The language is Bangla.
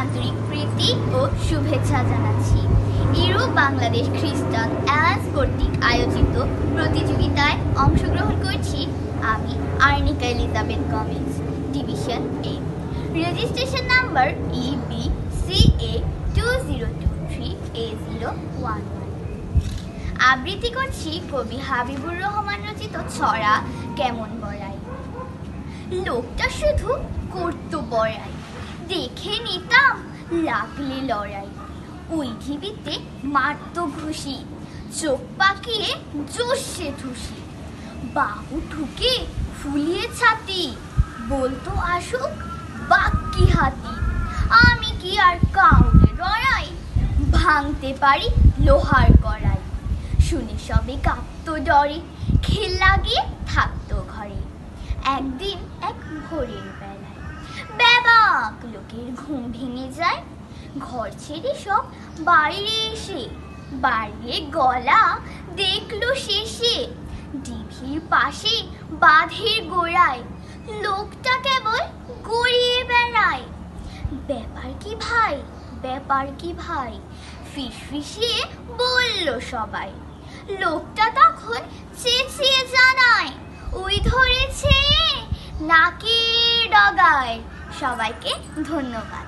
আন্তরিক প্রীতি ও শুভেচ্ছা জানাচ্ছি। ইউরো বাংলাদেশ খ্রিস্টান অ্যালায়েন্স কর্তৃক আয়োজিত প্রতিযোগিতায় অংশগ্রহণ করছি আমি আর্নিকা এলিজাবেথ গমেজ, ডিভিশন এ, রেজিস্ট্রেশন নাম্বার EBCA 2023A011। আবৃত্তি করছি কবি হাবিবুর রহমান রচিত ছড়া কেমন বড়াই। লোকটা শুধু করতো বড়াই, দেখে নিতাম লাগলে লড়াই। ওই ঢিবিতে মারত ঘুষি, চোখ পাকিয়ে জোশে ঠুসি। বাহু ঠুকে ফুলিয়ে ছাতি, বলতো আসুক বাক্কি হাতি। আমি কি আর কাউরে ডরাই, ভাঙতে পারি লোহার কড়াই। শুনে সবে কাঁপতো ডরে, খেল লাগিয়ে থাকতো ঘরে। একদিন এক ভোরের বেলায় ব্যাবাক লোকের ঘুম ভেঙে যায়। ঘর ছেড়ে সব বাইরে এসে বাড়িয়ে গলা দেখলো শেষে। ডিভির পাশে বাঁধের গোড়ায় লোকটা কেবল গড়িয়ে বেড়ায়। ব্যাপার কি ভাই, ব্যাপার কি ভাই, ফিসফিসিয়ে বলল সবাই। লোকটা তখন চেঁচিয়ে জানায়, ওই ধরেছে নাকের ডগায়। সবাইকে ধন্যবাদ।